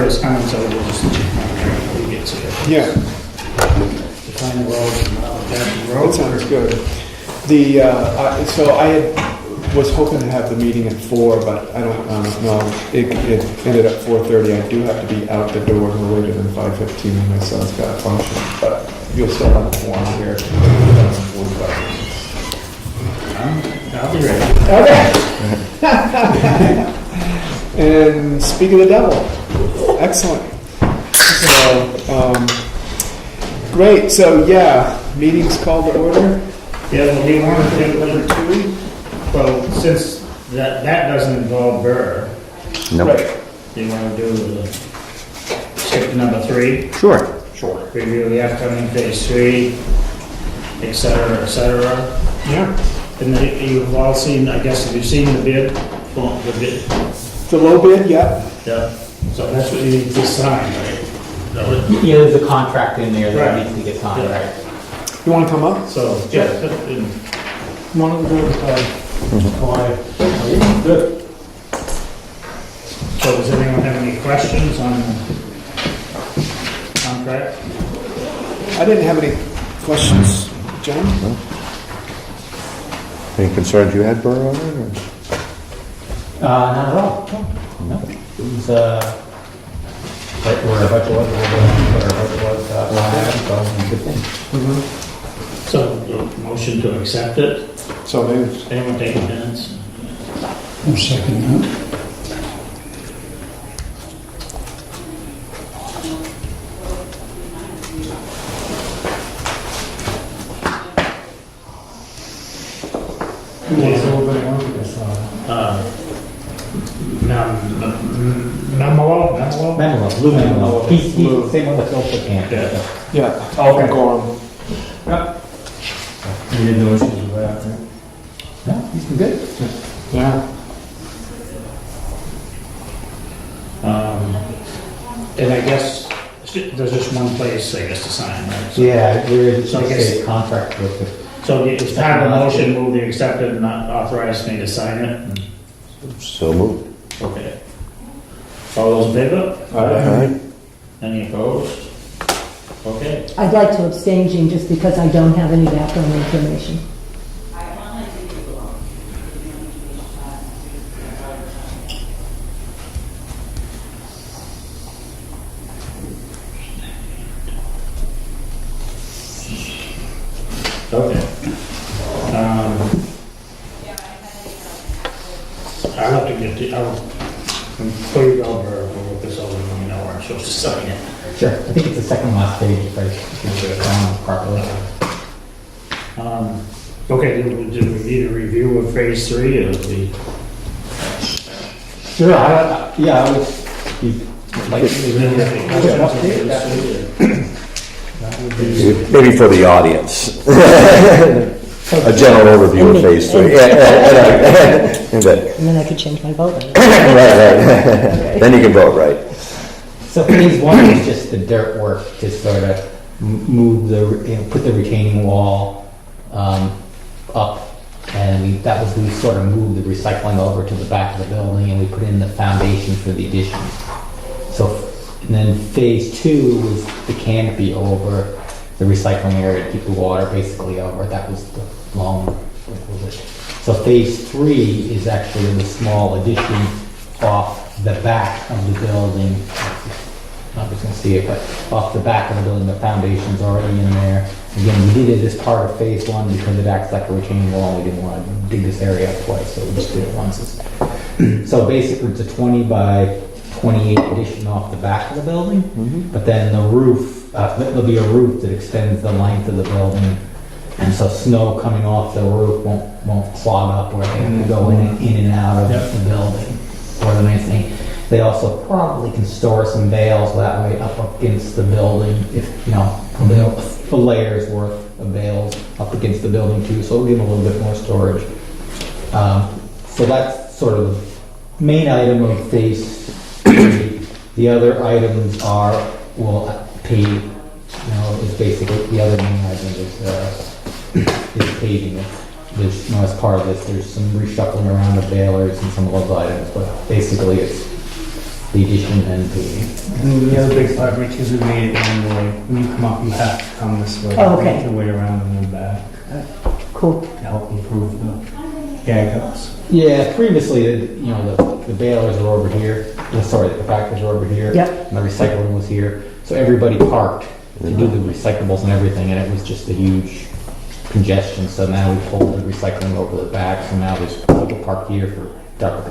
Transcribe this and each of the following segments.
is coming, so we'll just we get to it. Yeah, Define the road, the road. that sounds good. So I was hoping to have the meeting at 4, but I don't know. It ended at 4:30. I do have to be out the door no later than 5:15 when my son's got a function, but you'll still have a form here. I'll be ready. Okay. And speak of the devil. Excellent. So, great. So, yeah, meeting's called to order. Yeah, well, do you want to do number 2? Well, since that doesn't involve Burr, No. Right. do you want to do skip to number 3? Sure. Sure. Review the upcoming phase 3, et cetera, et cetera. Yeah. And you've all seen, I guess, have you seen the bid? Well, the bid, The low bid, yeah. yeah. So that's what you need to sign, right? That would- Yeah, there's a contract in there that Right. needs to get signed, Yeah. right? You want to come up? So, yeah. One of the Good. So does anyone have any questions on the contract? I didn't have any questions, John. Any concerns you had, Burr, on it? Not at all. No. It was, right where our budget was, so good thing. So, motion to accept it. So moved. Anyone taking minutes? I'll second that. Memelo? Manuel, Lou Manuel. He's the same one that's also camp. Yeah. Yeah. Okay. Gorham. You didn't know issues with that, right? No, he's been good. Yeah. And I guess there's just one place, I guess, to sign, right? So- Yeah, there is So I some guess- state contract with it. So it's part of the motion, move the accepted and not authorize me to sign it? So moved. Okay. All those in favor? All right. Any opposed? Okay. I'd like to abstain, Jean, just because I don't have any background information. Okay. I'll have to get the, before you go over, we'll look this over and we know where I'm supposed to sign it. Sure. I think it's the second last page if I do it properly. Okay, do we need a review of phase 3 or the? Sure, yeah, I was, like, Maybe for the audience. A general overview of phase 3. And then I could change my vote. Right. Then you can vote, right? So phase 1 is just the dirt work to sort of move put the retaining wall up, and we sort of moved the recycling over to the back of the building, and we put in the foundation for the addition. So, and then phase 2 was the canopy over the recycling area to keep the water basically over. That was the long. So phase 3 is actually the small addition off the back of the building. I'm just going to see it, but off the back of the building, the foundation's already in there. Again, we did it as part of phase 1 because it acts like a retaining wall. We didn't want to dig this area up twice, so we just did it once. So basically, it's a 20 by 28 addition off the back of the building, but then the roof, there'll be a roof that extends the length of the building, and so snow coming off the roof won't clog up where they have to go in and out of the building. More than anything, they also probably can store some bales that way up against the building, if a layer's worth of bales up against the building too, so it'll give them a little bit more storage. So that's sort of the main item of phase 3. The other items are, pave, is basically, the other main item is paving. There's, as part of this, there's some reshuffling around of balers and some of those items, but basically it's the addition and the, And the other big part, Rich, is we made it anyway. When you come up, you have to come this way. Oh, okay. Make your way around and then back Cool. to help improve the gag ups. yeah, previously, the balers were over here, sorry, the compactors were over here. Yep. And the recycling was here, so everybody parked to do the recyclables and everything, and it was just a huge congestion, so now we pulled the recycling over the back, so now there's people parked here for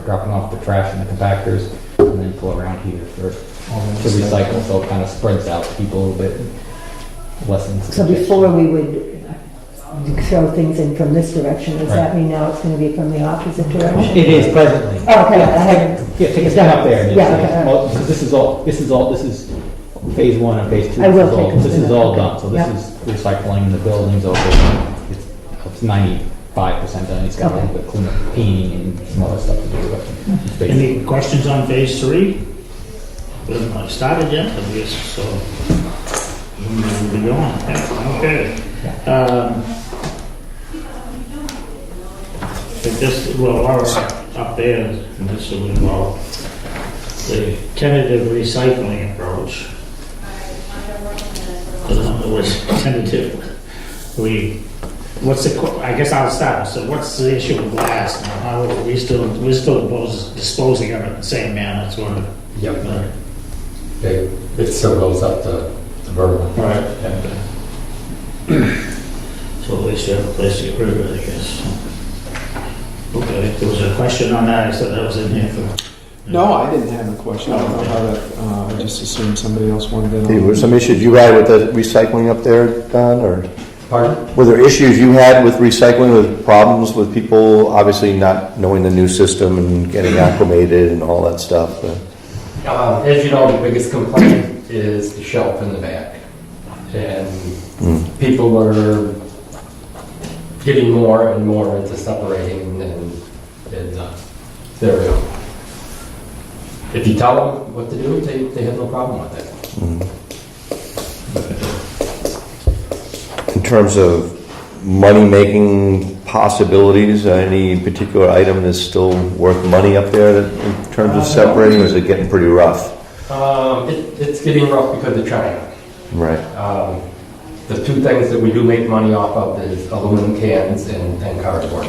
dropping off the trash and the compactors, and then pull around here to recycle, so it kind of spreads out people a little bit, lessens. the So congestion. before we would throw things in from this direction, does that Right. mean now it's going to be from the opposite direction? It is presently. Oh, okay, I haven't. Yeah, take a step up there. and Yeah, just- okay, all right. well, so this is phase one and phase two. I will This is all- take a This is step all up. done, so this Yep. is recycling the buildings over, it's 95% done, it's got a little bit cleanup, painting and some other stuff to do, but it's basically. Any questions on phase 3? We haven't started yet, I guess, so we'll be going. Yeah, okay. But this, well, our up there, and this will involve the tentative recycling approach. I don't know what's tentative. I guess I'll start. So what's the issue with glass now? How are we're still disposing of it in the same manner? It's one of Yep. It still goes up to Vermont. Right. So at least you have a place to get rid of it, I guess. Okay, there was a question on that, I said that was in here for... No, I didn't have a question. I don't know how that, I just assumed somebody else wanted in on There it. were some issues you had with the recycling up there, Don, or Pardon? were there issues you had with recycling, with problems with people obviously not knowing the new system and getting acclimated and all that stuff? As you know, the biggest complaint is the shelf in the back. And people were getting more and more into separating, and there we go. If you tell them what to do, they have no problem with it. In terms of money-making possibilities, any particular item that's still worth money up there in terms of separating, or is it getting pretty rough? It's getting rough because of China. Right. The two things that we do make money off of is aluminum cans and cardboard.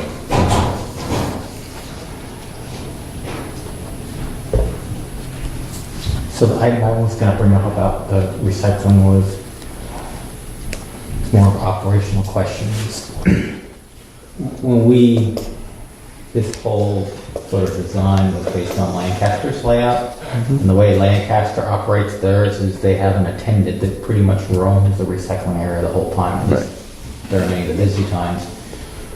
So the item I was gonna bring up about the recycling was more of operational questions. When this whole sort of design was based on Lancaster's layout, and the way Lancaster operates theirs is they have an attendant that pretty much roams the recycling area the whole time, at least during the busy times.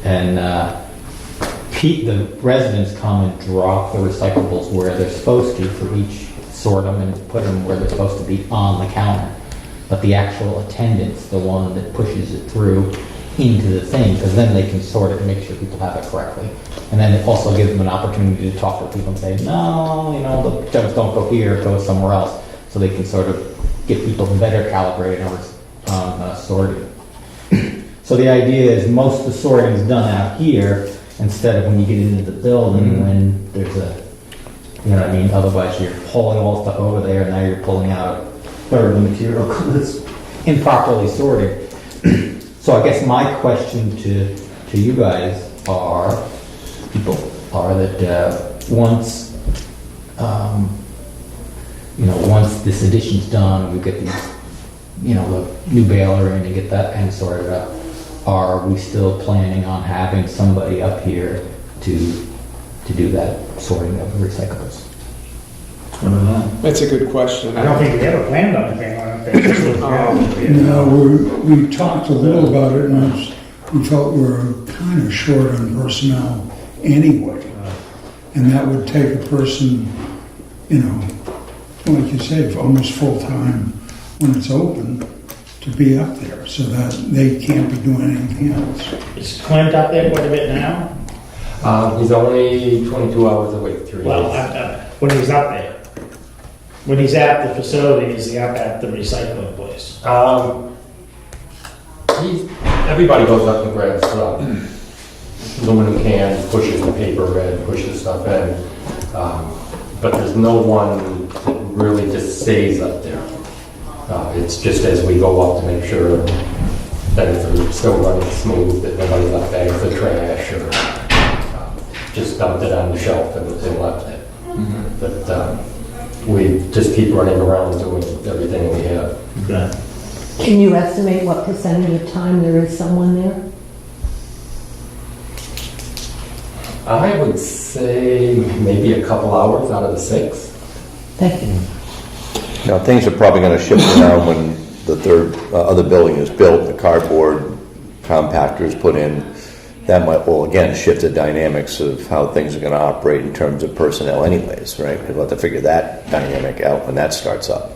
And the residents come and drop the recyclables where they're supposed to for each, sort them and put them where they're supposed to be on the counter. But the actual attendant's the one that pushes it through into the thing, because then they can sort it and make sure people have it correctly. And then it also gives them an opportunity to talk to people and say, no, the jugs don't go here, go somewhere else. So they can sort of get people better calibrated on sorting. So the idea is most of the sorting is done out here, instead of when you get into the building, when there's otherwise you're pulling all the stuff over there, and now you're pulling out a third of the material that's improperly sorted. So I guess my question to you guys are that once this addition's done, we get these, the new baler in and get that end sorted out, are we still planning on having somebody up here to do that sorting of the recyclables? I don't know. That's a good question. I don't think we ever planned on anything on it. No, we talked a little about it, and we felt we were kind of short on personnel anyway. And that would take a person, like you say, almost full-time when it's open, to be up there, so that they can't be doing anything else. Is Clint up there quite a bit now? He's only 22 hours a week, 3 Well, days. when he's up there. When he's at the facility, is he up at the recycling place? Everybody goes up and grabs aluminum cans, pushes the paper in, pushes stuff in. but there's no one that really just stays up there. It's just as we go up to make sure that it's still running smooth, that nobody left bags of trash or just dumped it on the shelf and left it. But we just keep running around doing everything we have. Okay. Can you estimate what percentage of time there is someone there? I would say maybe a couple hours out of the 6. Thank you. Now, things are probably going to shift around when the third other building is built, the cardboard compactor is put in. That might, well, again, shift the dynamics of how things are going to operate in terms of personnel anyways, right? We'll have to figure that dynamic out when that starts up.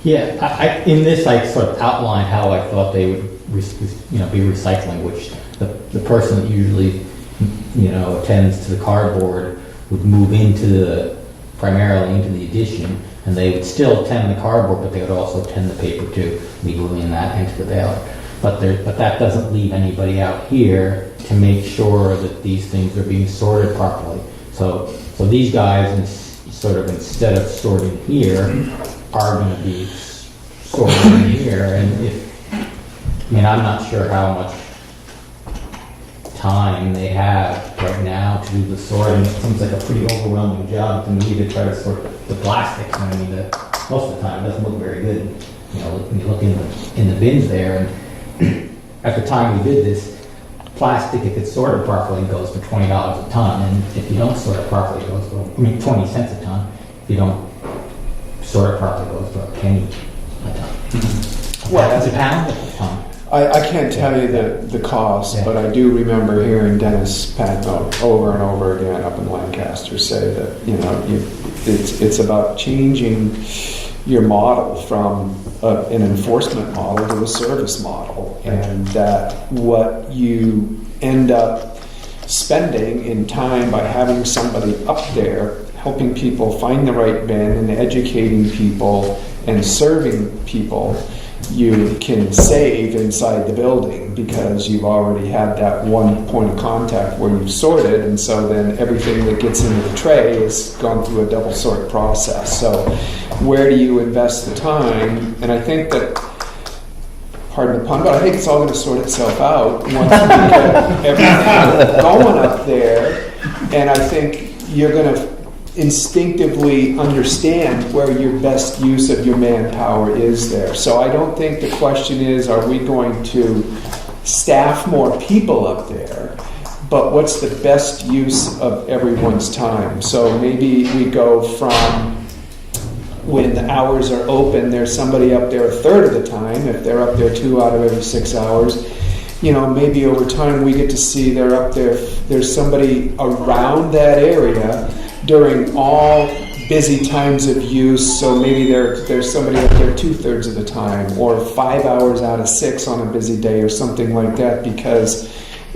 Yeah, in this, I sort of outlined how I thought they would, be recycling, which the person that usually, attends to the cardboard would move primarily into the addition, and they would still tend the cardboard, but they would also tend the paper too, legally that into the baler. But that doesn't leave anybody out here to make sure that these things are being sorted properly. So these guys, instead of sorting here, are going to be sorting in here. And I'm not sure how much time they have right now to do the sorting. It seems like a pretty overwhelming job to me to try to sort the plastics. Most of the time it doesn't look very good. When you look in the bins there, and at the time we did this, plastic, if it's sorted properly, goes for $20 a ton, and if you don't sort it properly, it goes for 20 cents a ton. If you don't sort it properly, it goes for a penny a ton. Well, that's a pound a ton. I can't tell you the cost, Yeah. but I do remember hearing Dennis Padno over and over again up in Lancaster say that it's about changing your model from an enforcement model to a service model, and that what you end up spending in time by having somebody up there helping people find the right bin and educating people and serving people, you can save inside the building because you've already had that one point of contact where you've sorted, and so then everything that gets into the tray has gone through a double sort process. So where do you invest the time? And I think that, pardon the pun, but I think it's all going to sort itself out once we get everything going up there, and I think you're going to instinctively understand where your best use of your manpower is there. So I don't think the question is, are we going to staff more people up there, but what's the best use of everyone's time? So maybe we go from, when the hours are open, there's somebody up there a third of the time. If they're up there 2 out of every 6 hours, maybe over time we get to see they're up there, there's somebody around that area during all busy times of use, so maybe there's somebody up there 2/3 of the time, or 5 hours out of 6 on a busy day, or something like that, because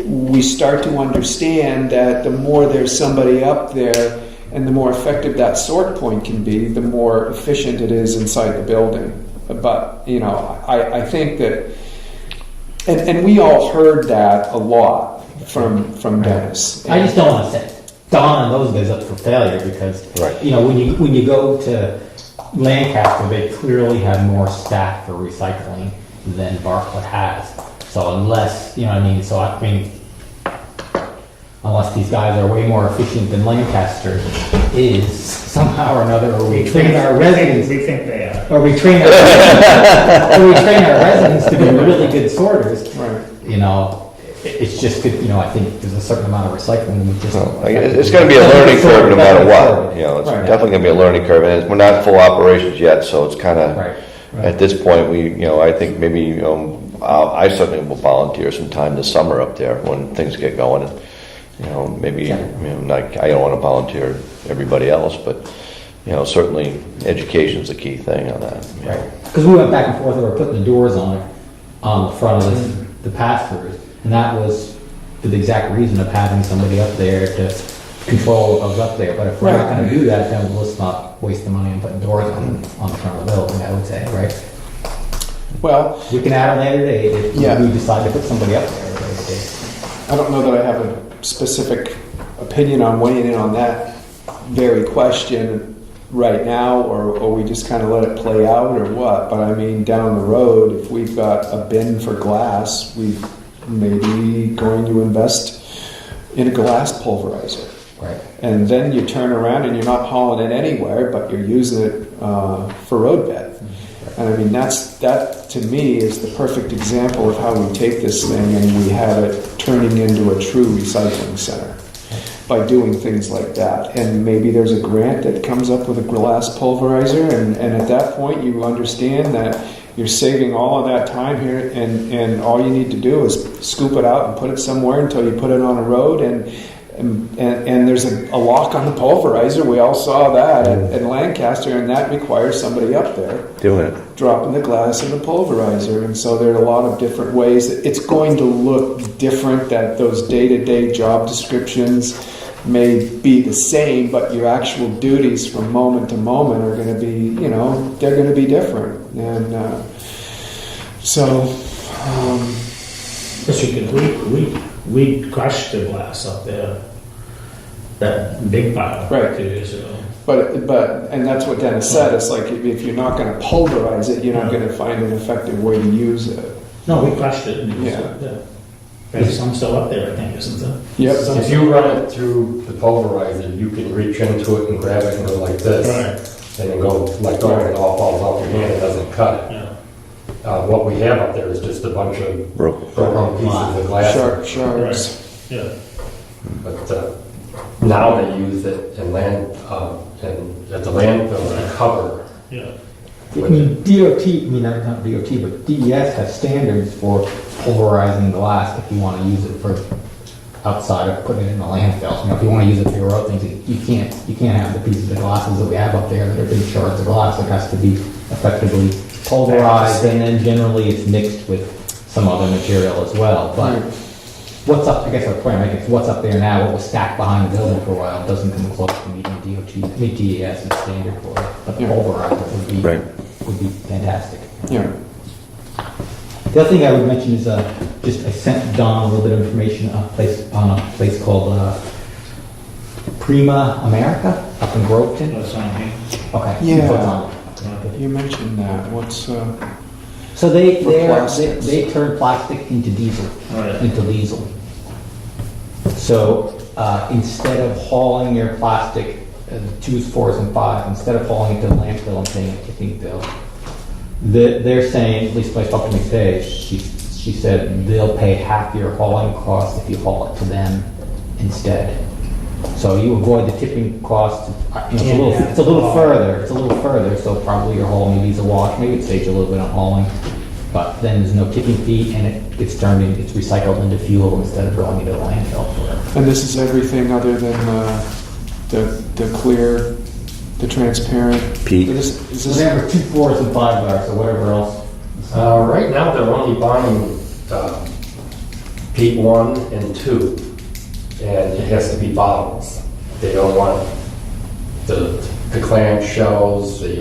we start to understand that the more there's somebody up there and the more effective that sort point can be, the more efficient it is inside the building. But, I think that, and we all heard that a lot from Dennis. I just don't want to set Don and those guys up for failure because, Right. when you go to Lancaster, they clearly have more staff for recycling than Bartlett has. So unless, unless these guys are way more efficient than Lancaster is somehow or another, or we train our residents, We think they are. or we train our residents to be really good sorters. Right. It's just good, I think there's a certain amount of recycling. It's going to be a learning curve no matter what. It's Right. definitely going to be a learning curve, and we're not full operations yet, so it's kind of, Right. at this point, I think maybe, I certainly will volunteer some time this summer up there when things get going. Maybe, I don't want to volunteer everybody else, but, certainly education's a key thing on that. Right. Because we went back and forth, we were putting the doors on the front of the pass-throughs, and that was for the exact reason of having somebody up there to control what goes up there. But if we're not going to do that, then let's not waste the money on putting doors on the front of the building, I would say, right? Well, We can add a later date if Yeah. we decide to put somebody up there at a later date. I don't know that I have a specific opinion on weighing in on that very question right now, or we just kind of let it play out, or what. But I mean, down the road, if we've got a bin for glass, we may be going to invest in a glass pulverizer. Right. And then you turn around and you're not hauling it anywhere, but you're using it for roadbed. And I mean, that to me is the perfect example of how we take this thing and we have it turning into a true recycling center by doing things like that. And maybe there's a grant that comes up with a glass pulverizer, and at that point you understand that you're saving all of that time here, and all you need to do is scoop it out and put it somewhere until you put it on a road, and there's a lock on the pulverizer. We all saw that at Lancaster, and that requires somebody up there Doing it. dropping the glass in the pulverizer. And so there are a lot of different ways that it's going to look different, that those day-to-day job descriptions may be the same, but your actual duties from moment to moment are going to be, they're going to be different. And Yes, you can, we crushed the glass up there, that big pile, Right. 2 years ago. But and that's what Dennis said. It's like if you're not going to pulverize it, you're not going to find an effective way to use it. No, we crushed it and used Yeah. it, yeah. There's some still up there, I think, isn't there? Yep. If you run it through the pulverizer, you can reach into it and grab it and go like this. Right. And then go like that, and it all falls off your hand, it doesn't cut it. Yeah. What we have up there is just a bunch of broken pieces of glass. Shards. Yeah. But now they use it in and at the landfill to cover. Yeah. I mean, not DOT, but DES has standards for pulverizing glass if you want to use it for outside of putting it in the landfill. If you want to use it for your other things, you can't have the pieces of glasses that we have up there that are big shards of glass. It has to be effectively pulverized, and then generally it's mixed with some other material as well. But what's up? I guess our point is what's up there now. What was stacked behind the building for a while doesn't come close to meeting DES and standard for it. But pulverizer would be fantastic. Yeah. The other thing I would mention is I sent Don a little bit of information on a place called Prima America up in Groveton. That's on here. Okay. Yeah. So it's on. You mentioned that. What's So they plastics. turn plastic into diesel. Right. So instead of hauling your plastic, 2s, 4s, and 5s, instead of hauling it to the landfill and paying, I think they're saying, at least when I spoke to me today, she said they'll pay half your hauling cost if you haul it to them instead. So you avoid the tipping cost. It's a little further. So probably your haul maybe is a wash. Maybe it saves you a little bit on hauling, but then there's no tipping fee, and it's recycled into fuel instead of going into the landfill for it. and this is everything other than the clear, the transparent. Peat. Is So this, they have 2, 4s, and 5s, so whatever else. Right now, they're only buying Pete 1 and 2, and it has to be bottles. They don't want the clamshells. They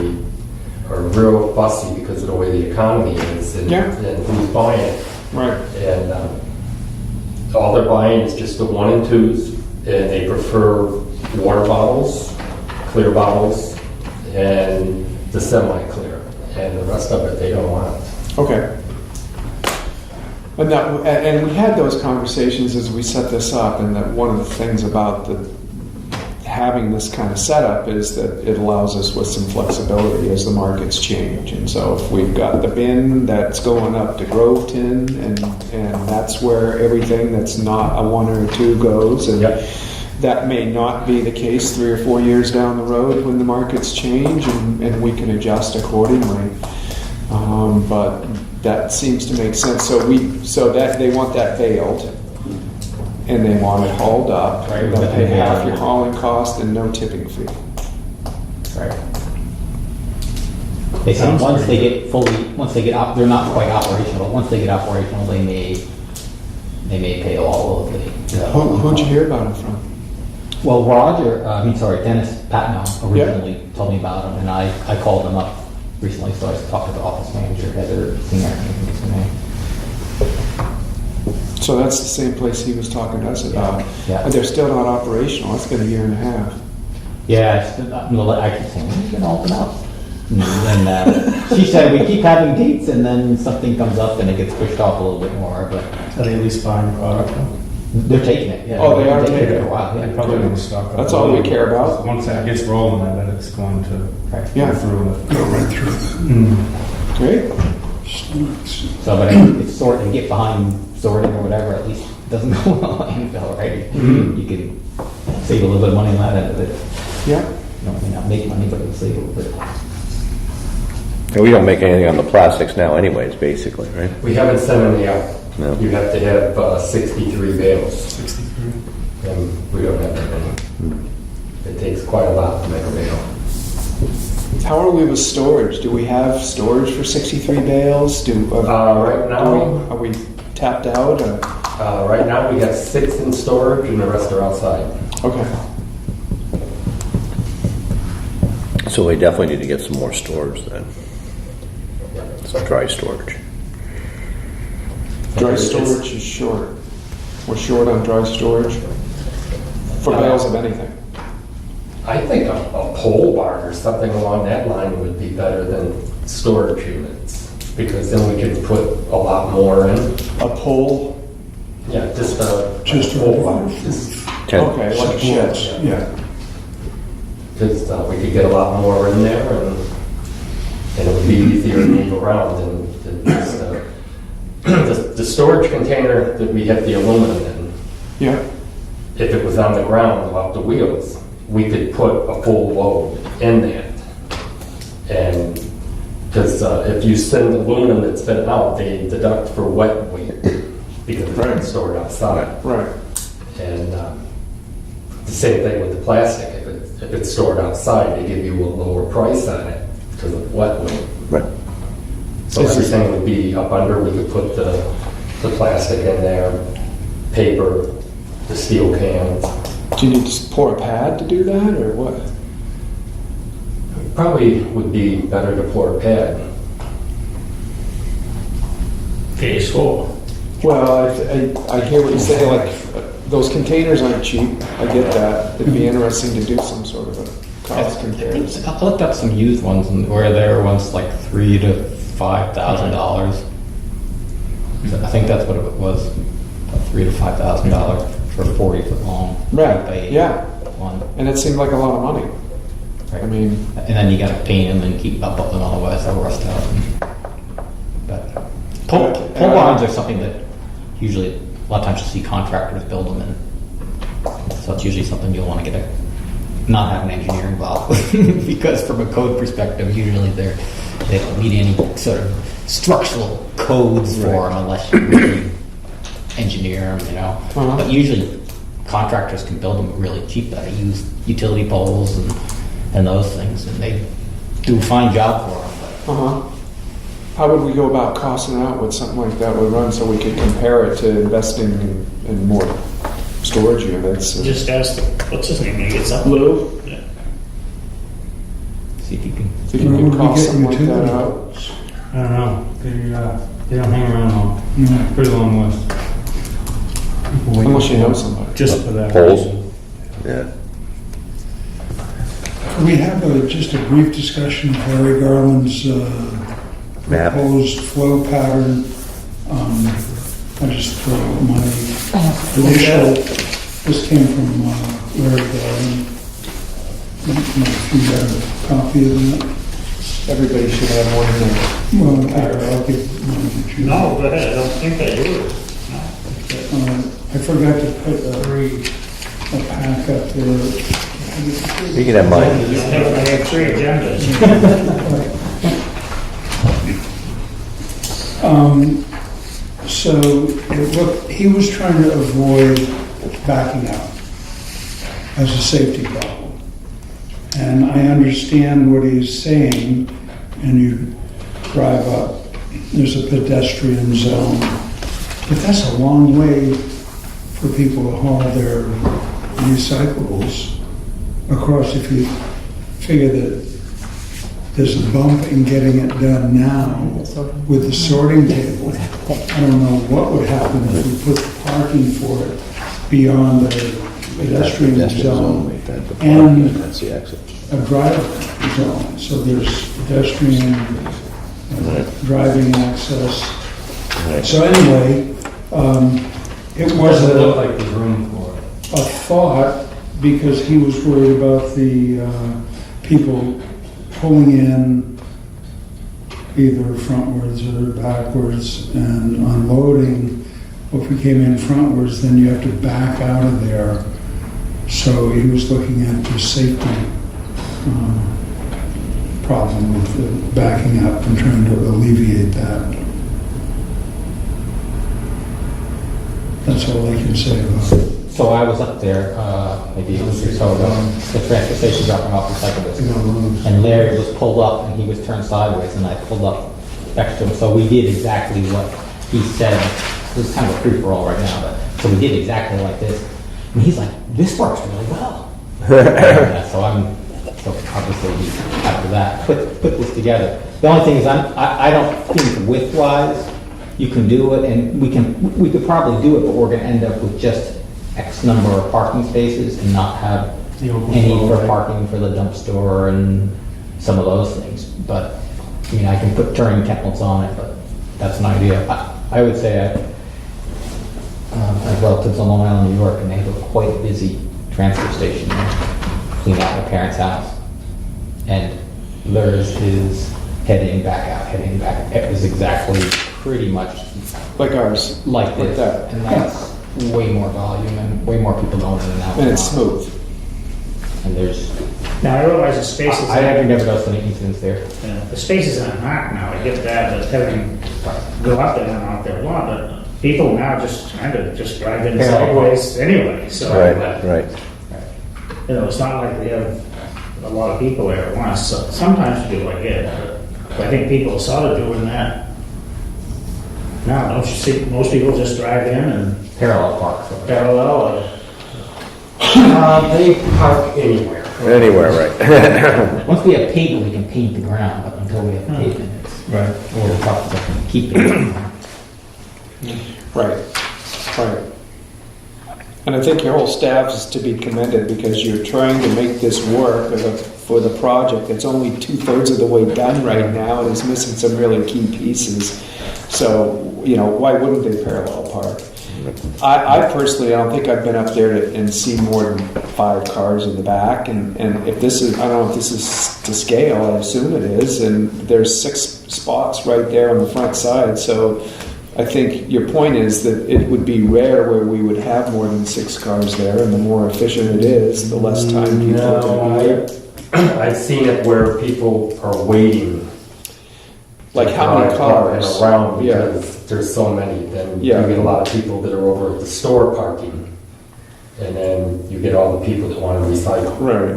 are real fussy because of the way the economy is and who's buying it. right. And all they're buying is just the 1 and 2s, and they prefer water bottles, clear bottles, and the semi-clear. And the rest of it, they don't want. Okay. And we had those conversations as we set this up, and that one of the things about having this kind of setup is that it allows us with some flexibility as the markets change. And so if we've got the bin that's going up to Groveton, and that's where everything that's not a 1 or a 2 goes, and that may not be the case 3 or 4 years down the road when the markets change, and we can adjust accordingly. But that seems to make sense. So that they want that baled, and they want it hauled up. Right. They'll pay half your hauling cost and no tipping fee. Right. They said once they get they're not quite operational, but once they get operational, they may pay all of the. Who'd you hear about it from? Well, Dennis Patno originally told me about him, and I called him up recently, so I talked to the office manager, Heather Singer, I think is her name. So that's the same place he was talking to us about. Yeah. But they're still not operational. It's been a year and a half. Yeah, I keep saying, when are you gonna open up? And then she said, we keep having dates and then something comes up and it gets pushed off a little bit more, but Are they at least buying product? they're taking it, yeah. Oh, they are They've taken taking it it. for a while, They yeah. probably don't stock up. That's all we care about. Once that gets rolling, I bet it's going to Right. Yeah. go through it. Go right through Great. the starts. So, but it's sort of get behind sorting or whatever, at least it doesn't go well landfill, right? You can save a little bit of money on that end of it. Yeah. You know, may not make money, but it'll save a little bit. And we don't make anything on the plastics now anyways, basically, right? We haven't sent any out. No. You have to have 63 bales, 63. and we don't have that many. It takes quite a lot to make a bale. How are we with storage? Do we have storage for 63 bales? Right now, Are we tapped out? Or? right now we have 6 in storage, and the rest are outside. Okay. So we definitely need to get some more storage then. Some dry storage. Dry storage is short. We're short on dry storage for bales of anything. I think a pole barn or something along that line would be better than storage units, because then we could put a lot more in. A pole. Yeah, just Just a a pole barn. pole. Okay, like a shed. Yeah. Because we could get a lot more in there, and it would be easier to move around than just the storage container that we have the aluminum in. Yeah. If it was on the ground off the wheels, we could put a full load in that. And because if you send aluminum that's been out, they deduct for wet weight because it's been stored outside. Right. And the same thing with the plastic. If it's stored outside, they give you a lower price on it because of wet weight. Right. So everything would be up under. We could put the plastic in there, paper, the steel cans. Do you need to pour a pad to do that, or what? Probably would be better to pour a pad. Okay, score. Well, I hear what you say. Like those containers aren't cheap. I get that. It'd be interesting to do some sort of a cost comparison. I looked up some used ones and where they were once like $3,000 to $5,000. I think that's what it was, $3,000 to $5,000 for 40 foot long. Right, by yeah. One. And it seemed like a lot of money. Right. I mean, And then you gotta paint them and keep up with them, otherwise they'll rust out. But pole barns are something that usually, a lot of times you'll see contractors build them in. So it's usually something you'll wanna not have an engineer involved with. Because from a code perspective, usually they don't meet any sort of structural codes for them unless you really engineer them, you know. Uh-huh. But usually contractors can build them really cheap. They use utility poles and those things, and they do a fine job for them. how would we go about costing out what something like that would run so we could compare it to investing in more storage units? Just ask, what's his name when he gets up? Lou? Yeah. See if you can. Think you Where could would we cost get something like that utility out? poles? I don't know. They don't hang around long. No. Pretty long list. People wait Unless you know for- somebody. Just for that. Poles? reason. Yeah. We have just a brief discussion of Harry Garland's Map. proposed flow pattern. I just throw out my initial, this came from Larry Garland. If you got a copy of that. Everybody should have one in there. Well, I'll give one to you. No, go ahead, I don't think I do. No. I forgot to put a pack up there. You can have mine. I have 3 agendas. So, look, he was trying to avoid backing out as a safety problem. And I understand what he's saying, and you drive up, there's a pedestrian zone. But that's a long way for people to haul their recyclables across. If you figure that there's a bump in getting it done now with the sorting table, I don't know what would happen if we put the parking for it beyond the pedestrian zone Make that the and- park, that's the exit. a drive zone. So there's pedestrian driving access. Right. So anyway, it was Doesn't look a like there's room for it. thought because he was worried about the people pulling in either frontwards or backwards and unloading. If we came in frontwards, then you have to back out of there. So he was looking at the safety problem with the backing up and trying to alleviate that. That's all I can say about it. So I was up there, maybe a week or so ago, the transfer station dropping off recyclables. And Larry was pulled up and he was turned sideways and I pulled up next to him. So we did exactly what he said. This is kind of a free-for-all right now, but, so we did exactly like this. And he's like, this works really well. Yeah, so obviously he's after that, put this together. The only thing is I don't think width-wise, you can do it and we could probably do it, but we're gonna end up with just X number of parking spaces and not have any for parking for the dump store and some of those things. But, I mean, I can put turning templates on it, but that's an idea. I would say I have relatives on Long Island, New York, and they have a quite busy transfer station there, clean out my parents' house. And theirs is heading back out. It was exactly pretty much Like ours. like this. that. And that's way more volume and way more people going in and out. And it's smooth. And there's, Now, I realize the spaces, I haven't never noticed any incidents there. the spaces aren't marked now, I get that, but having, go up there and out there a lot, but people now just kind of just drive in sideways anyway, so. Right. You know, it's not like we have a lot of people there at once, so sometimes we do, I get, but I think people started doing that. Now, don't you see, most people just drive in and Parallel park. So. parallel, or They park anywhere. Anywhere, right. Once we have pavement, we can paint the ground, but until we have pavement, it's Right. a little tough to keep it. Right. And I think your whole staff is to be commended because you're trying to make this work for the project. It's only 2/3 of the way done right now and it's missing some really key pieces. So, why wouldn't they parallel park? I personally, I don't think I've been up there and seen more than 5 cars in the back. And if this is, I don't know if this is to scale, I assume it is. And there's 6 spots right there on the front side. So I think your point is that it would be rare where we would have more than 6 cars there. And the more efficient it is, the less time people are going to be there. I've seen it where people are waiting. Like to how many drive up and cars? around Yeah. because there's so many. Then Yeah. you get a lot of people that are over at the store parking. And then you get all the people that want to recycle. Right.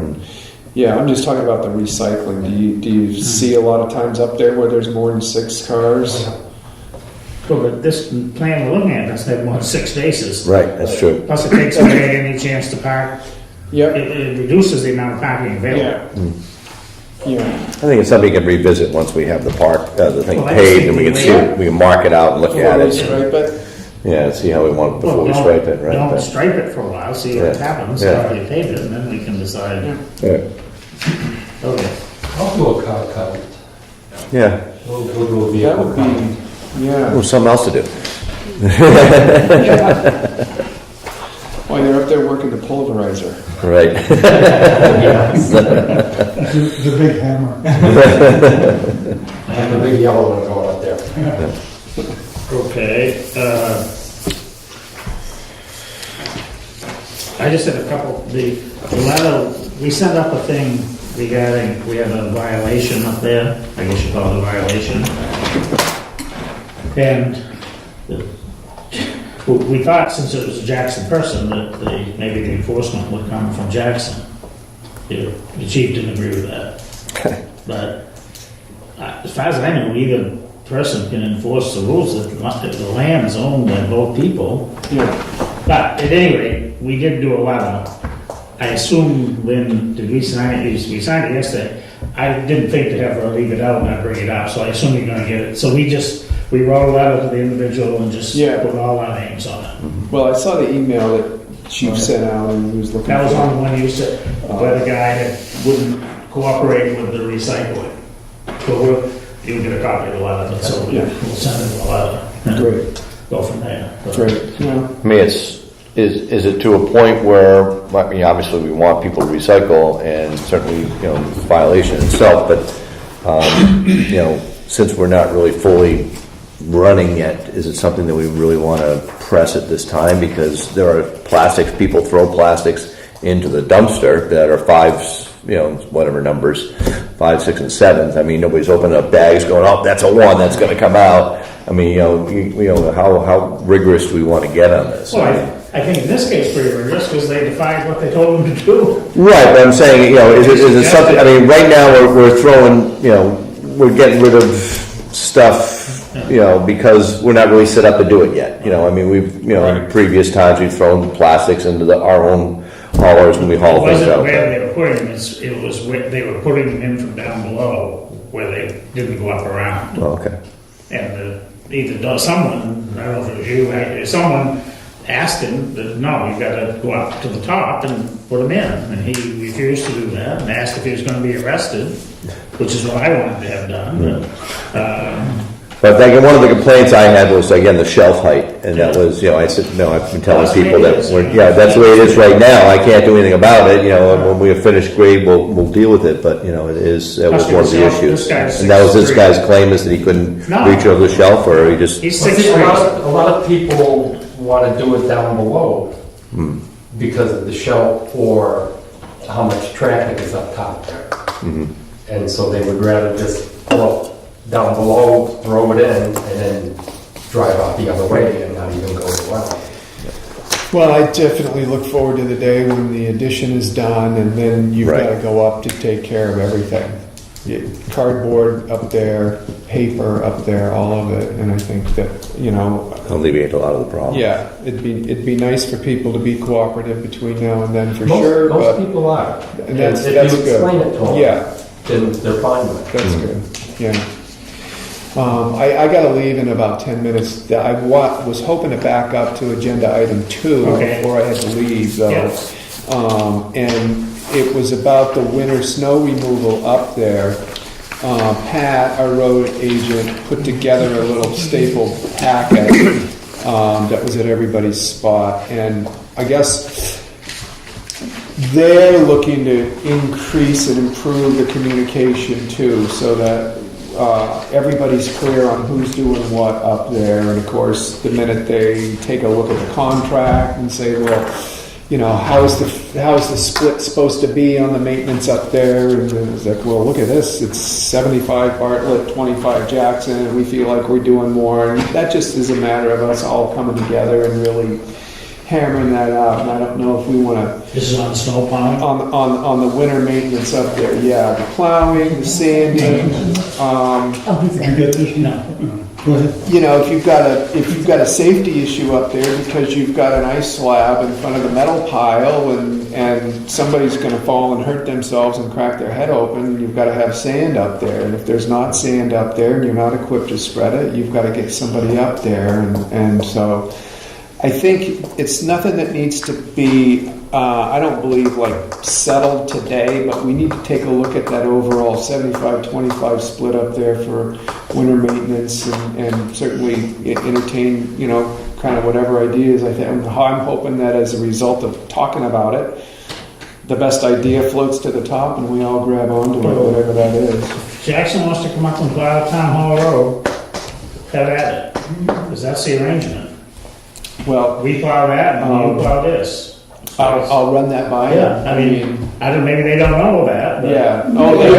Yeah, I'm just talking about the recycling. Do you see a lot of times up there where there's more than 6 cars? well, but this plan we're looking at doesn't have more than 6 spaces. Right, that's true. Plus it takes away any chance to park, Yep. it reduces the amount of parking available. Yeah. Yeah. I think it's something we can revisit once we have the park, the thing Well, I just paved, and we think can we see, will. we can mark it out and look at Before we it. stripe it? Yeah, see how we want it before Well, we stripe it, right? Don't But- stripe it for a while, see what Yeah. happens, Yeah. after you pave it, and then we can decide. Yeah. Okay. I'll do a car count. Yeah, We'll do a That vehicle would count. be, yeah. well, something else to do. While you're up there working the pulverizer. Right. The big hammer. I have a big yellow one going up there. Okay, I just had a couple, the letter, we sent up a thing regarding, we have a violation up there, I guess you call it a violation. And we thought since it was a Jackson person, that maybe the enforcement would come from Jackson. The chief didn't agree with that. But as far as I know, either person can enforce the rules if the land is owned by both people. Yeah. But at any rate, we did do a letter. I assume, Lynn, did we sign it? We signed it yesterday. I didn't think to have her leave it out and not bring it up, so I assume you're gonna get it. So we wrote a letter to the individual and just Yeah. put all our names on it. Well, I saw the email chief sent out and he was looking That was for. on the one you said, where the guy that wouldn't cooperate with the recycling. So you'll get a copy of the letter, so Yeah. we'll send him a letter. and Great, Go from there. great, yeah. I mean, is it to a point where, I mean, obviously we want people to recycle and certainly, violation itself, but, since we're not really fully running yet, is it something that we really want to press at this time? Because there are plastics, people throw plastics into the dumpster that are fives, whatever numbers, 5, 6, and 7s. I mean, nobody's opening up bags going, oh, that's a 1, that's going to come out. I mean, how rigorous do we want to get on this? Well, I think in this case pretty rigorous because they defied what they told them to do. Right, but I'm saying, is it something, I mean, right now we're throwing, we're getting rid of stuff, because we're not really set up to do it yet. I mean, we've, in previous times we've thrown plastics into our own haulers when we It haul things wasn't out. where they were putting them, it was where they were putting them in from down below where they didn't go up around. Oh, okay. And someone, I don't know if it was you, someone asked him that, no, you've got to go up to the top and put them in. And he refused to do that and asked if he was going to be arrested, which is what I wanted to have done. But again, one of the complaints I had was, again, the shelf height. And that was, I said, I've been telling people that, that's the way it is right now. I can't do anything about it. When we have finished grade, we'll deal with it. But, that was one of the issues. And that was this guy's claim is that he couldn't reach over the shelf, or he just... He's Well, 6 see, feet. a lot of people want to do it down below because of the shelf or how much traffic is up top there. And so they would rather just pull up down below, throw it in, and then drive out the other way and not even go around. Well, I definitely look forward to the day when the addition is done and then you've Right. got to go up to take care of everything. Cardboard up there, paper up there, all of it, and I think that, alleviate a lot of the problem. yeah, it'd be nice for people to be cooperative between now and then for Most, sure, most but people are. and that's if good. you explain it to them, Yeah, then they're fine with it. that's good. Yeah. I got to leave in about 10 minutes. I was hoping to back up to agenda item 2 Okay. before I had to leave, though. Yes. And it was about the winter snow removal up there. Pat, our road agent, put together a little stapled packet that was at everybody's spot. And I guess they're looking to increase and improve the communication too, so that everybody's clear on who's doing what up there. And of course, the minute they take a look at the contract and say, well, how's the split supposed to be on the maintenance up there? And it's like, well, look at this. It's 75 Bartlett, 25 Jackson, and we feel like we're doing more. And that just is a matter of us all coming together and really hammering that out. And I don't know if we want to This is on snow plowing? on the winter maintenance up there. Yeah, the plowing, the sanding. Oh, he's Did got you get this? No. Go ahead. If you've got a safety issue up there because you've got an ice slab in front of the metal pile and somebody's going to fall and hurt themselves and crack their head open, you've got to have sand up there. And if there's not sand up there and you're not equipped to spread it, you've got to get somebody up there. And so I think it's nothing that needs to be, I don't believe, settled today, but we need to take a look at that overall 75-25 split up there for winter maintenance and certainly entertain, kind of whatever ideas. I'm hoping that as a result of talking about it, the best idea floats to the top and we all grab onto it, whatever that is. Jackson wants to come up and plow Town Hall Road, have at it, because that's the arrangement. Well, We plow that and you plow this. I'll run that by you. Yeah, I mean, maybe they don't know that, but. Yeah. Oh, yeah.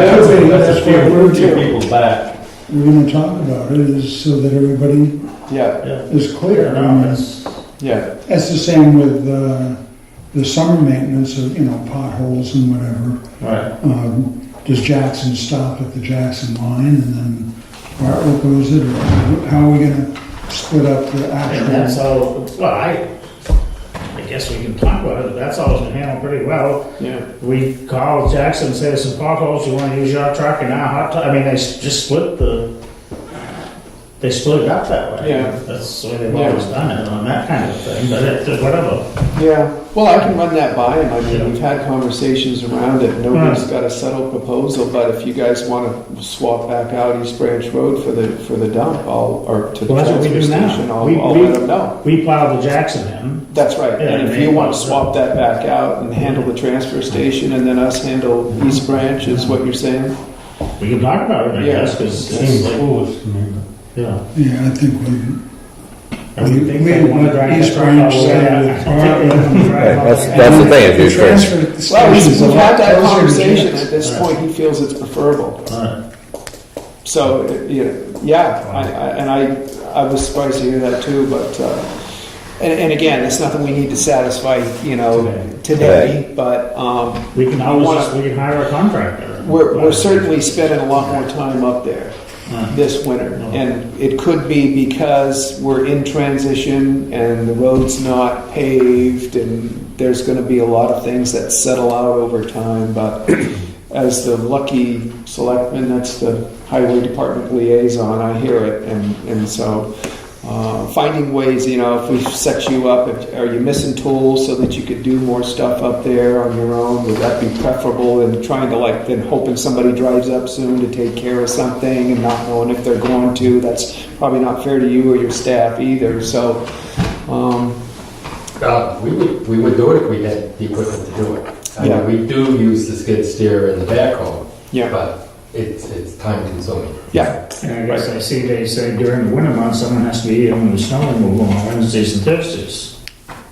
that's what we're Two doing. people back. We're gonna talk about it is so that everybody Yeah. Yeah. is clear. No, that's- Yeah. That's the same with the summer maintenance of, potholes and whatever. Right. Does Jackson stop at the Jackson line and then Bartlett goes it, or how are we gonna split up the And that's actual? all, well, I guess we can talk about it, but that's always been handled pretty well. Yeah. We call Jackson and say there's some potholes, you wanna use your truck and our hot truck, they just split they they split it up that way. Yeah. That's the way they've always done it on that kind of thing, but whatever. Yeah, well, I can run that by him. I mean, we've had conversations around it. Nobody's got a settled proposal, but if you guys want to swap back out East Branch Road for the dump, or to the Well, that's what we transfer do now. station, I'll We- let them know. We plow the Jackson in. That's right. Yeah, And if and you they- want to swap that back out and handle the transfer station and then us handle East Branch, is what you're saying? We can talk about it, I Yeah. guess, because Seems foolish to me. yeah. Yeah, I think And we think we they want to drive East the truck all Branch the way side out. of the I think they want to drive Right, all that's the way the out. thing, if the you're transfer Well, station is a we've had lot that closer to conversation. Jackson. At this Right. point, he feels it's preferable. Right. So, yeah, I was surprised to hear that too, but, and again, it's nothing we need to satisfy, today, but, We can always, we can hire a contractor. we're certainly spending a lot more time up there this winter. And it could be because we're in transition and the road's not paved and there's gonna be a lot of things that settle out over time, but as the lucky selectman, that's the highway department liaison, I hear it, and so finding ways, if we set you up, are you missing tools so that you could do more stuff up there on your own? Would that be preferable than trying to then hoping somebody drives up soon to take care of something and not knowing if they're going to? That's probably not fair to you or your staff either. So, We would do it if we had the equipment to do it. I Yeah. mean, we do use the skid steer and the backhoe, yeah, but it's time consuming. yeah, And I guess I see they say during the winter months, someone has to be in with the snow removal on Wednesdays and Thursdays.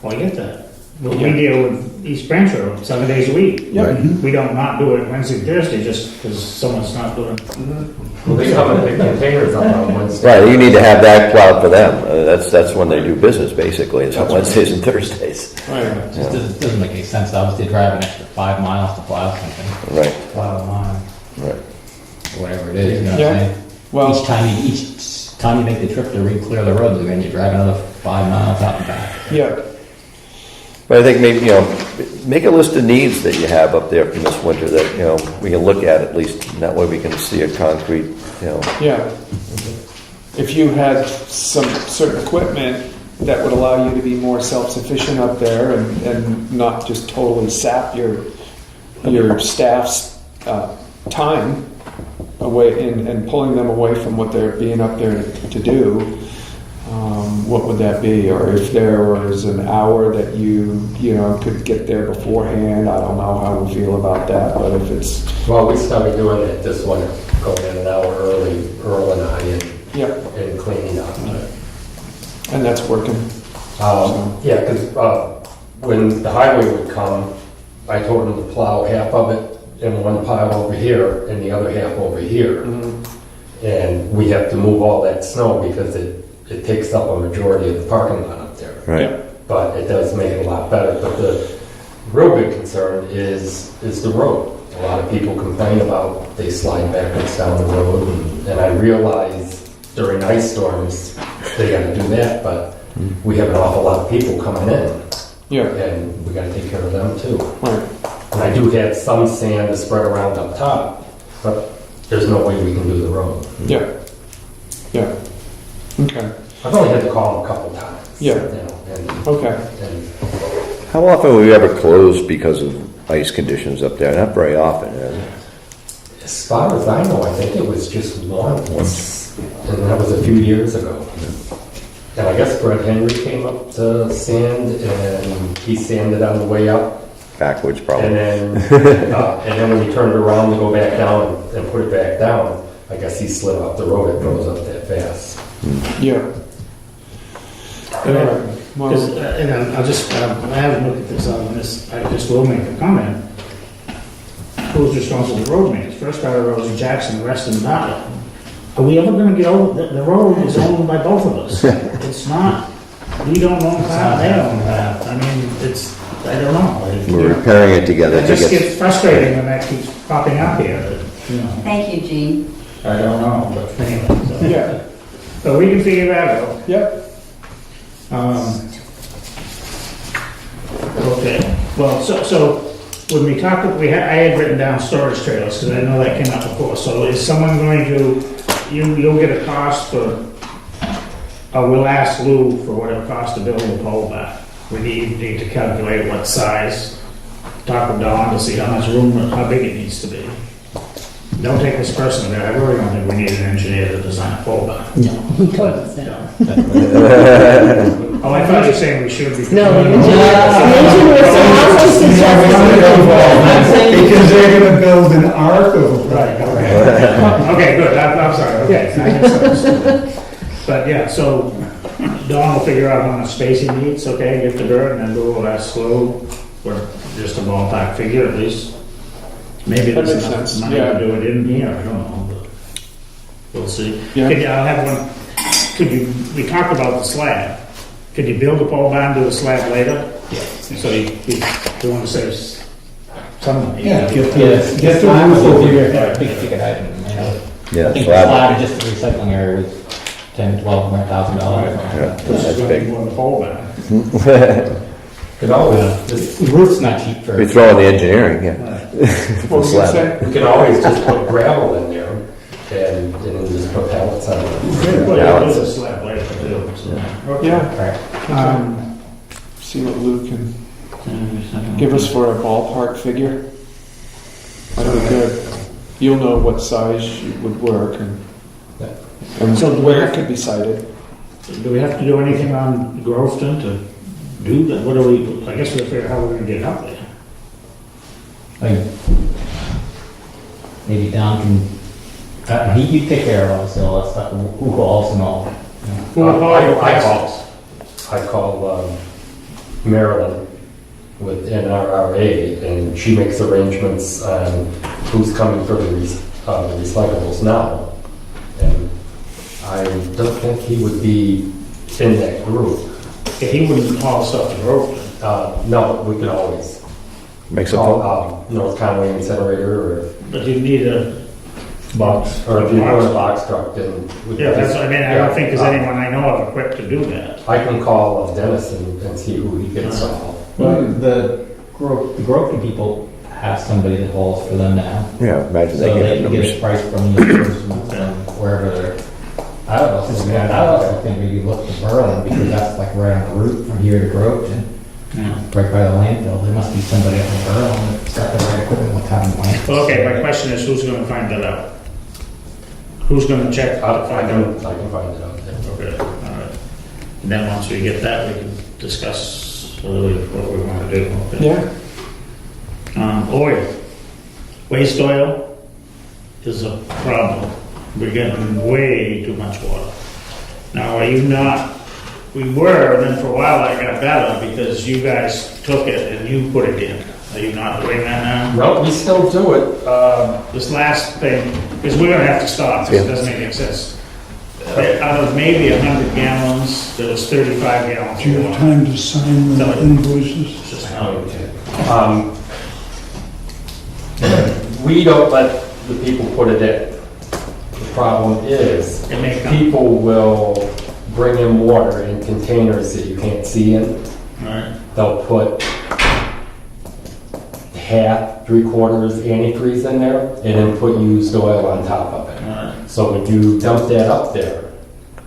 Well, I get that. But we deal with East Branch Road 7 days a week. Yeah. We don't not do it Wednesday and Thursday just because someone's not doing it. Well, they come in big containers up on Wednesday. Right, you need to have that plowed for them. That's when they do business, basically, it's on Wednesdays and Thursdays. right. It just doesn't make any sense, obviously, to drive an extra 5 miles to plow something, Right, plow a line, right. or whatever it is, you know what Yeah. I'm saying? Well, Each time you make the trip to re-clear the roads, again, you drive another 5 miles out and back. yeah, But I think maybe, make a list of needs that you have up there from this winter that, we can look at least, and that way we can see a concrete, yeah. If you had some certain equipment that would allow you to be more self-sufficient up there and not just totally sap your staff's time away and pulling them away from what they're being up there to do, what would that be? Or if there was an hour that you could get there beforehand, I don't know how we feel about that, but if it's, Well, we started doing it this winter, going in an hour early, Earl and I, yeah, and cleaning up. and that's working. Yeah, because when the highway would come, I told them to plow half of it in one pile over here and the other half over here. And we have to move all that snow because it takes up a majority of the parking lot up there. right. But it does make it a lot better. But the real big concern is the road. A lot of people complain about they slide backwards down the road, and I realize during ice storms they got to do that, but we have an awful lot of people coming in, Yeah, and we got to take care of them too. right. And I do have some sand to spread around up top, but there's no way we can do the road. Yeah. Yeah. Okay. I've only had to call them a couple times. Yeah. And Okay. How often were you ever closed because of ice conditions up there? Not very often, is it? as far as I know, I think it was just once, and that was a few years ago. And I guess Brett Henry came up to sand, and he sanded on the way up. Backwards, And probably. then when he turned around to go back down and put it back down, I guess he slid off the road. It goes up that fast. Yeah. Well, And I'll just, I haven't looked at this on this, I just will make a comment. Who's responsible for the road maintenance? First part of the road is Jackson, the rest of them not. Are we ever gonna get over, the road is owned by both of us. It's not, we don't own that, they own that. I mean, it's, I don't know. We're repairing it together. It just gets frustrating when that keeps popping up here, Thank you, Gene. I don't know, but anyway. So. yeah. So we can figure that out. Yep. Okay, well, so when we talked, I had written down storage trailers, because I know that came up before, so is someone going to, you'll get a cost for we'll ask Lou for what it costs to build a pole back. We need to calculate what size, talk with Don to see how much room, how big it needs to be. Don't take this personally, I really don't think we need an engineer to design a pole back. No, he told us that. Oh, I thought you were saying we should be. No, the engineer was almost Because they're gonna build an arc of a Right, okay. Okay, good, I'm sorry, okay. I misunderstood. But yeah, so Don will figure out how much space he needs, okay, get the dirt, and then Lou will ask Lou for just a ballpark figure at least. Maybe That there's makes enough sense, money yeah. to do it in here, I don't know, but we'll see. Yeah. I'll have one, we talked about the slab. Could you build a pole barn, do the slab later? Yeah. So you want to save some money. Yeah, get Yes, the slab was roof over a here. big ticket item, you know. Yeah, I think the slab. slab, just the recycling area was $10,000-$12,000. Yeah, This is that's going to big. be more than a pole barn. Could always, The roof's not cheap for. We throw in the engineering, yeah. What were you Slab. saying? you could always just put gravel in there and then just put pallets on it. Well, Yeah, yeah, there's a slab later too, so. Okay. Yeah, Right. see what Lou can give us for a ballpark figure. That'd be good. You'll know what size would work and So where it could be sited. Do we have to do anything on Groveton to do that? What do we, I guess we'll figure out how we're gonna get up there. Like, maybe Don can, you take care of all that stuff, who calls and all. Who will call you? I call Marilyn with NRRA, and she makes arrangements on who's coming for the recyclables now. And I don't think he would be in that group. Yeah, he wouldn't haul stuff to Groveton, No, we could always Makes a call phone. North Conway Incinerator, but you need a box. or if you want a box truck, then. we Yeah, that's what I mean, I don't think there's Yeah. anyone I know of equipped to do that. I can call Dennis and see who he gets on. Well, the Groveton people have somebody that hauls for them now. Yeah, imagine So they they get can numbers. get a price from the person from wherever they're. I also think maybe look to Berlin, because that's like right on the route from here to Groveton, right by the landfill. There must be somebody up in Berlin that's got the right equipment with having landfill. Well, okay, my question is, who's gonna find that out? Who's gonna check to I find out? can find it out there. Okay, all right. And then once we get that, we can discuss really what we wanna do. Okay. Yeah, Oil. Waste oil is a problem. We're getting way too much water. Now, are you not, we were, and then for a while I got better because you guys took it and you put it in. Are you not doing that now? No, we still do it. This last thing, because we're gonna have to stop, because it doesn't make any sense. Out of maybe 100 gallons, there was 35 gallons Do you of have water. time to sign the invoices? It's just how We don't let the people put it in. The problem is, it may come. people will bring in water in containers that you can't see in. Right. They'll put half, 3/4 antifreeze in there, and then put used oil on top of it. Right. So when you dump that up there,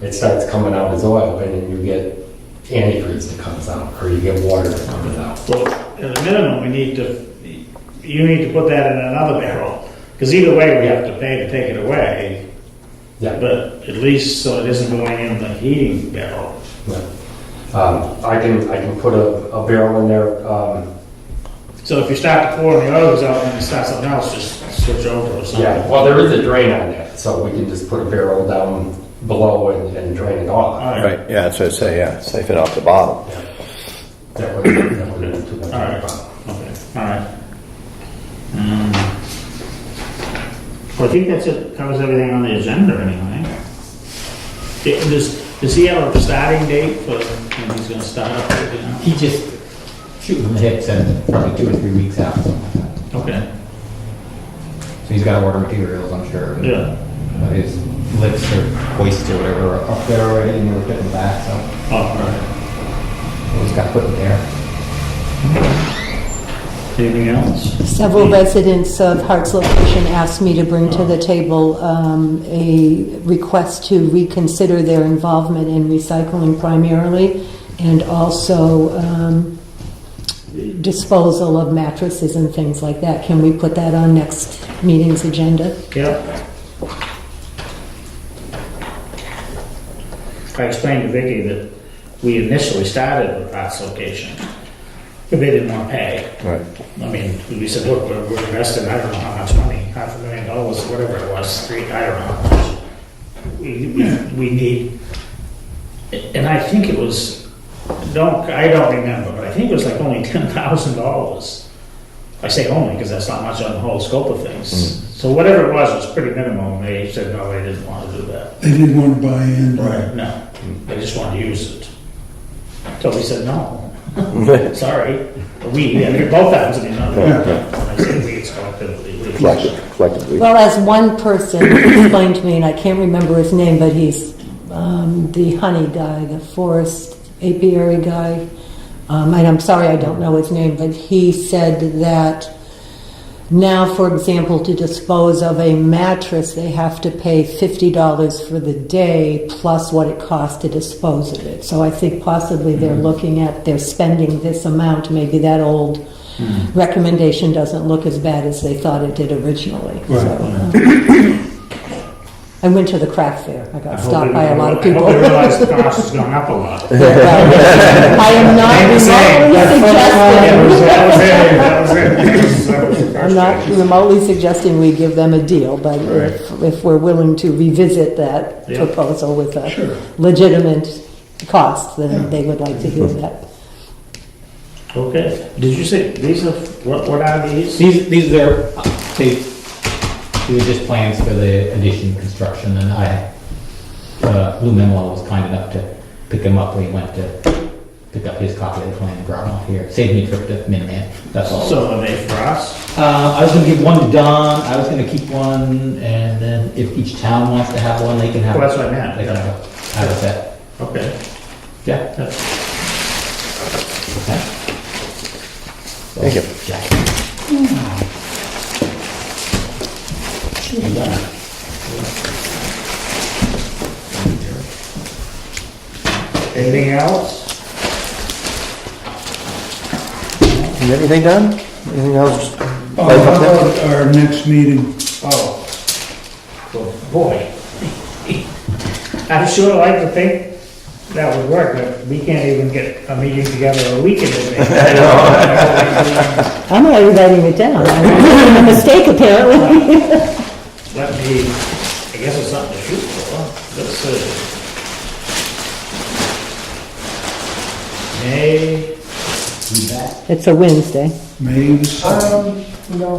it starts coming out as oil, and then you get antifreeze that comes out, or you get water that comes out. Well, at a minimum, you need to put that in another barrel, because either way, we have to pay to take it away, Yeah. but at least so it isn't going in the heating barrel. Yeah. I can put a barrel in there. So if you start to pour the oils out and you start something else, just switch over or something. Yeah, well, there is a drain on that, so we can just put a barrel down below and drain it off. All right. Right, yeah, that's what I say, yeah, siphon off the bottom. That wouldn't be too much of All a right. problem. Okay, all right. Well, I think that's it, covers everything on the agenda anyway. Does he have a starting date for when he's gonna start up? You know? He just shooting from the hip, said probably 2 or 3 weeks out. So Okay, he's got to order materials, I'm sure. yeah. His lifts or hoists or whatever are up there already, and we're putting them back, so Oh, all right. we just got to put them there. Anything else? Several residents of Hart's location asked me to bring to the table a request to reconsider their involvement in recycling primarily, and also disposal of mattresses and things like that. Can we put that on next meeting's agenda? Yeah. I explained to Vicky that we initially started with Art's location, but they didn't want to pay. Right. I mean, we said, look, we're investing, I don't know how much money, $500,000, whatever it was, I don't know how much. We need, and I think it was, I don't remember, but I think it was like only $10,000. I say only because that's not much on the whole scope of things. So whatever it was pretty minimal, and they said, no, they didn't want to do that. They didn't want to buy in. No, they just wanted to use it. So we said, no. Sorry. I mean, both times, I mean, not when I say we, it's collectively. Collectively. Well, as one person explained to me, and I can't remember his name, but he's the honey guy, the forest apiary guy. And I'm sorry I don't know his name, but he said that now, for example, to dispose of a mattress, they have to pay $50 for the day plus what it costs to dispose of it. So I think possibly they're spending this amount. Maybe that old recommendation doesn't look as bad as they thought it did originally. So, I went to the craft fair. I got stopped by a lot of people. I hope they realize the cost has gone up a lot. I am not I'm not remotely suggesting we give them a deal, but if we're willing to revisit that proposal with a legitimate cost, then they would like to hear that. Okay. Did you say these are what are these? These are just plans for the addition construction, and Lou Manuel was kind enough to pick them up when he went to pick up his copy of the plan and brought them off here. Saved me a trip to Minuteman. That's all. So are they for us? I was going to give one to Don. I was going to keep one, and then if each town wants to have one, they can have. Well, that's what I meant. They can have a set. Okay. Yeah. Okay. Thank you. Anything else? Is everything done? Anything else? How about our next meeting? Oh. Well, boy. I sure like to think that would work, but we can't even get a meeting together a week in advance. I'm already writing it down. I'm making a mistake, apparently. Let me, I guess it's something to shoot for. Let's see. May. It's a Wednesday. May the 2nd. No,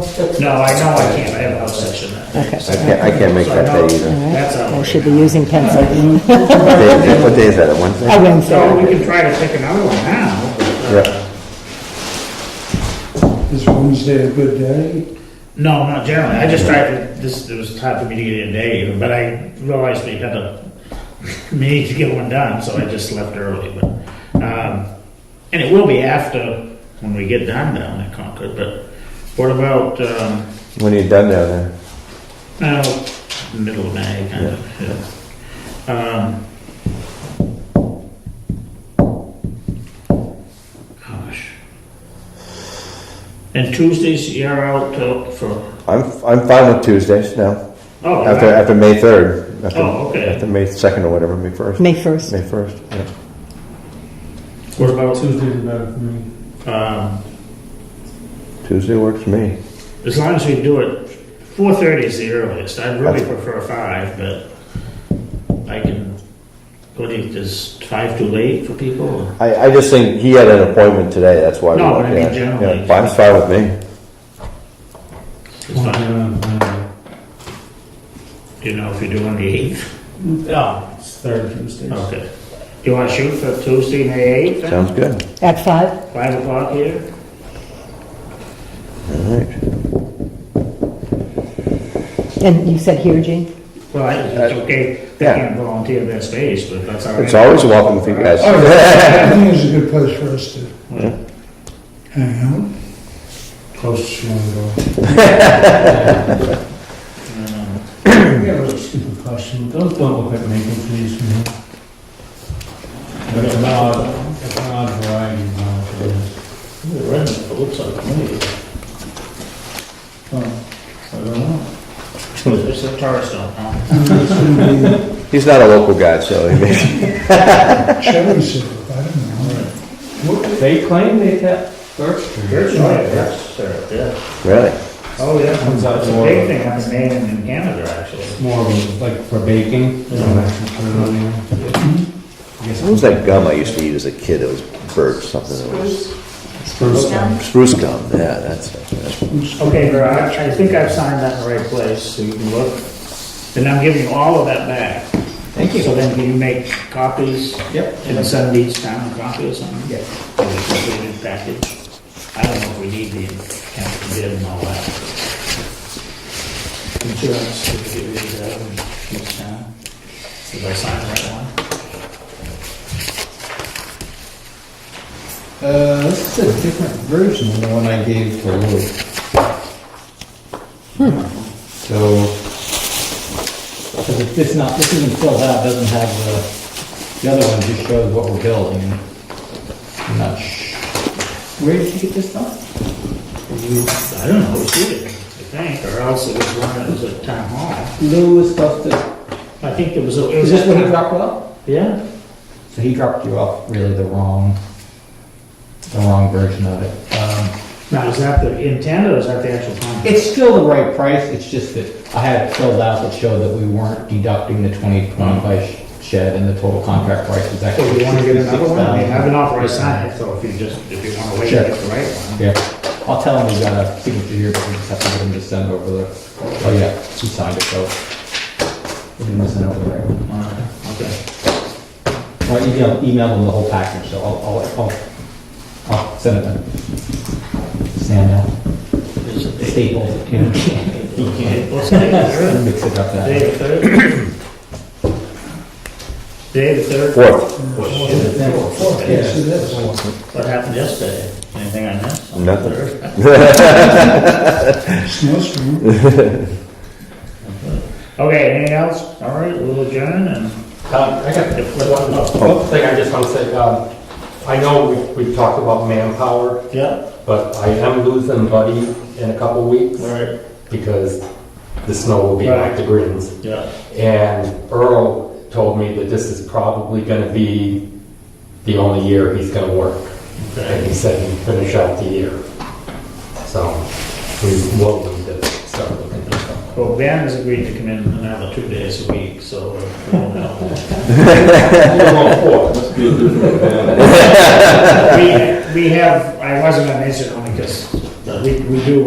I know I can't. I have a house session that day. Okay. I can't make that day either. That's I all should be right. using pencil. What day is that, a Wednesday? A Wednesday. So we can try to pick another one now. But, Is Wednesday a good day? no, not generally. I just tried to, it was hard for me to get in a day, but I realized we had a meeting to get one done, so I just left early. But, and it will be after, when we get done down in Concord, but what about, When are you done down there? now, middle of May, kind of, yeah. Gosh. And Tuesdays, you're out for, I'm fine with Tuesdays now. oh, After May 3rd. Oh, okay. After May 2nd or whatever, May 1st. May 1st. May 1st, yeah. what about, Tuesdays are better for me. Tuesday works for me. as long as we do it, 4:30 is the earliest. I'd really prefer 5, but I can, what do you, is 5 too late for people? Or? I just think he had an appointment today, that's why. No, we I mean generally. Yeah, it's fine with me. It's fine. Do you know if you're doing the 8th? Oh, it's third Tuesdays. Okay. Do you want to shoot for Tuesday, May 8th? then? Sounds good. At 5? 5 o'clock here? All right. And you said here, Gene? Well, it's okay. They Yeah. can't volunteer their space, but that's all right. It's always welcome for you guys. Oh, I think it's a good place for us to hang out. Close to Shenango. I got a really stupid question. Those don't look like maple trees from here. But it's an odd variety of trees. The red, it looks like me. Oh, I don't know. It's a tourist stone, huh? And it's gonna He's not a local guy, so he may. be cherry syrup, I don't know. They claim they kept birch trees. Birch, oh, yeah, that's syrup, yeah. Really? Oh, yeah. Comes out It's a more- big thing that's made in Canada, actually. More of a, like for baking. Yeah. So actually put it on there. I guess What was that gum I used to eat as a kid? It was birch, something that was spruce. spruce gum. Yeah, that's it. Okay, Vera, I think I've signed that in the right place, so you can look. And I'm giving you all of that back. Thank you. So then can you make copies? Yep. And send each town a copy or something? Yeah. Of the completed package? I don't know if we need the county bid and all that. Insurance, if you get rid of that in each town. Did I sign the right one? This is a different version than the one I gave to Lou. So, because if this isn't filled out, doesn't have the other one just shows what we're building. I'm not where did you get this from? I don't know, it's here, I think, or else it was one that was at town hall. Lou was supposed to, I think it was. is this what he dropped you off? Yeah. So he dropped you off really the wrong version of it. Now, is that the intent or is that the actual contract? It's still the right price, it's just that I had it filled out that showed that we weren't deducting the 2025 shed and the total contract price was So actually. you want to get another one? I mean, I have an $66,000. authorized sign it, so if you want to wait Sure. to get the right one. Yeah, I'll tell him we got a signature here, but we just have to get him to send over the, oh yeah, he signed it, so. We can send over the right one. Okay. Or email them the whole package, so I'll send it then. Samuel, Staples, you can't What's the date? mix it up that. Day the third? Day the third? Fourth. Yes, it is. What happened yesterday? Anything I missed? On the Nothing. third? Snowstorm. Okay, anything else? All right, we'll adjourn and. I got one thing I just want to say. I know we've talked about manpower, Yeah, but I am losing Buddy in a couple weeks all right, because the snow will be back to greens. yeah. And Earl told me that this is probably going to be the only year he's going to work. And Okay. he said he'd finish out the year. So we will need to start looking at stuff. Well, Ben has agreed to come in another 2 days a week, so we'll help. We have, I wasn't gonna mention only because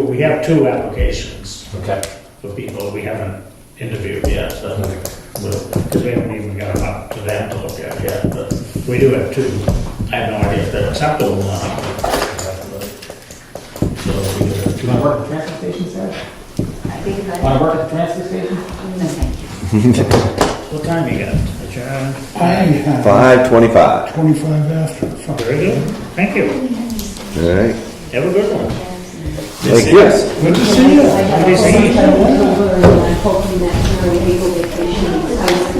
we have 2 applications Okay. for people we haven't interviewed yet, so. Because we haven't even got them up to them to look at yet, but we do have 2. I have no idea if they're acceptable or not. So we do have You wanna work at the transfer station, Sarah? I think Wanna work at the transfer station? No, thank you. What time you got? Adjourn? I have 5:25. 25 after. Very good. Thank you. All right. Have a good one. Thank you. Good to see you. I'm hoping that during April vacation, I was